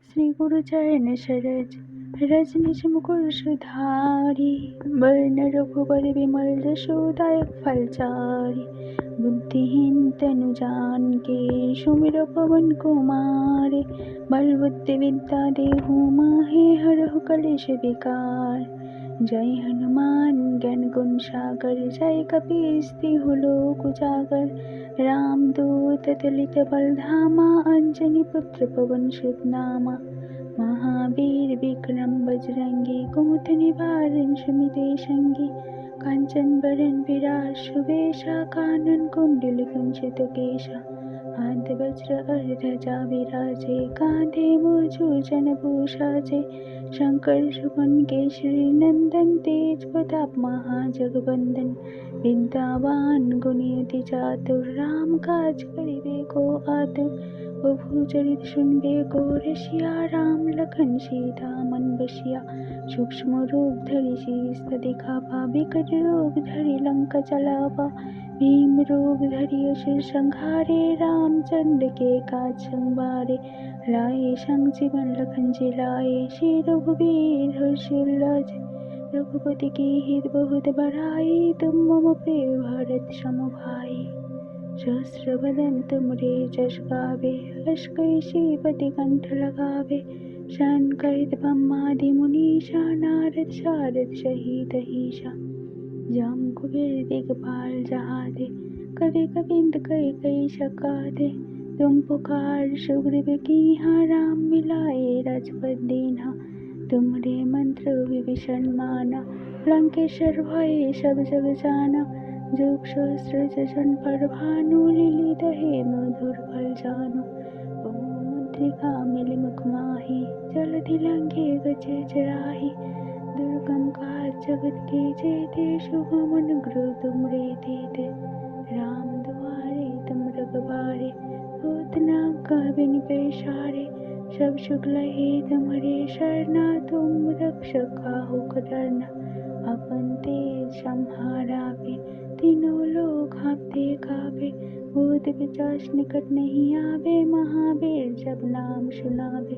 श्री गुरु चरण सरोज रज निज मुकुर सुधारी। वर्ण रघुबर विमल जसो दायक फलचारी। बुद्धिहीन तनु जानिके सुमिर पवन कुमार। बल बुद्धि विद्या देहु माहे हरहु कलेश विकार। जय हनुमान ज्ञान गुण सागर जय कपीस तिहु लोक उजागर। रामदूत तुलित बल धामा अंजनी पुत्र पवन सुत नामा। महावीर विक्रम बजरंगी कुमति निवारण सुमिते संगी। कांचन बरन विराज सुवेशा कानन कुंडल कुंचित केशा। हाथ वज्र ध्वजा विराजे कांधे मूज जनेऊसाजे। शंकर सुवन केसरी नंदन तेज प्रताप महाजगवंदन। विद्यावान गुणियति चातुर राम काज करिबे को आतुर। प्रभु चरित सुनबे को रसिया राम लखन सीता मन बसिया। सूक्ष्म रूप धरि सीस दिखावा बिकट रूप धरि लंका जलावा। भीम रूप धरि असुर संहारे रामचंद्र के काज संवारे। लाए संजीवन लखन जिलाए श्री रघुवीर हर्षि लाए। रघुपति की हित बहुत बड़ाई तुम मम प्रिय भरत सम भाई। सहस्र बदन तुमरे जस गावे हस कई पति कंठ लगावे। संकरित ब्रह्मादि मुनीषा नारद सारद सहित ईशा। जम कुबेर दिगपाल जहाते कवि कविंद कई कई सकाते। तुम पुकार सुग्रीव कीन्हा राम मिलाए राजपद दीन्हा। तुमरे मंत्र विभीषण माना लंकेश्वर भय सब जग जाना। जुग सहस्र जन पर भानु लीलिदहे मधुर फल जानु। मुद्रिका मिलि मुख माहि जलधि लंघे गजे चराहि। दुर्गम काज जगत के जेते शुभम अनुग्रह तुमरे तेते। राम दुआरे तुम रखवारे होत न कहबिन पैसारे। सब सुख लहे तुम्हारे शरणा तुम रक्षक काहू को डरना। अपन तेज सम्हारावे तीनों लोग हाँपते काँपे। भूत पिशाच निकट नहीं आवे महावीर जब नाम सुनावे।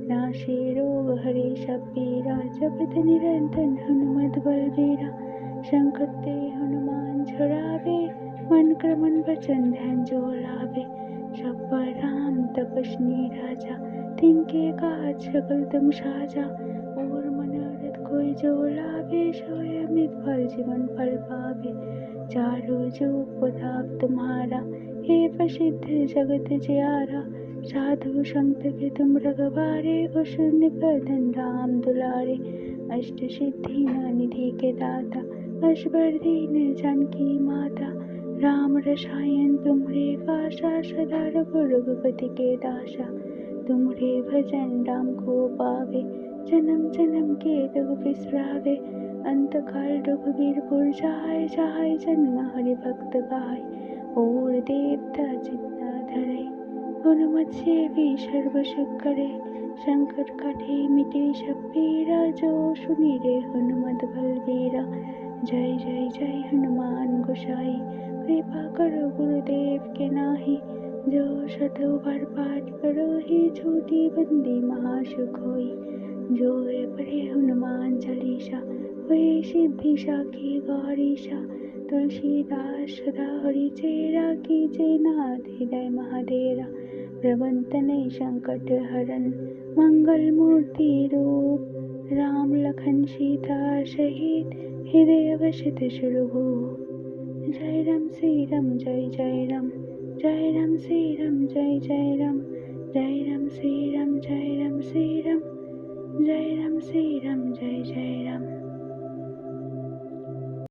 नासे रोग हरे सब पीरा जपत निरंतर हनुमत बलबीरा। संकट ते हनुमान छुड़ावे मन क्रमन वचन ध्यान जो लावे। सब पर राम तपस्वी राजा तिनके काज सकल तुम साजा। और मनोरथ कोई जो लावे सोई अमित फल जीवन फल पावे। चारों जुग प्रताप तुम्हारा हे प्रसिद्ध जगत जियारा। साधु संत के तुम रखवारे असुर निकंदन राम दुलारे। अष्ट सिद्धि निधि के दाता असबरदीन जानकी माता। राम रसायन तुम्हारे पासा सदा रघुपति के दासा। तुम्हारे भजन राम को पावे जन्म जन्म के दुख बिसरावे। अंत काल रघुवीर पुर जाय जाय जन्म हरि भक्त गाय। और देवता चित्ता धरे हनुमत से भी सर्व सुख करे। संकट कटे मिटे सब पीरा जो सुनी रे हनुमत बलबीरा। जय जय जय हनुमान गोसाई कृपा करो गुरुदेव के नाही। जो शतु बार पाठ करो ही छूटी बंदी महासुख होई। जो पढ़े हनुमान चालीसा हुए सिद्धि साखी गौरीशा। तुलसीदास सदा हरि चेरा कीजे नाथ हृदय महाडेरा। प्रबंतन संकट हरन मंगल मूर्ति रूप। राम लखन सीता सहित हृदय वसित सुरभू। जय राम श्री राम जय जय राम। जय राम श्री राम जय जय राम। जय राम श्री राम जय राम श्री राम। जय राम श्री राम जय जय राम।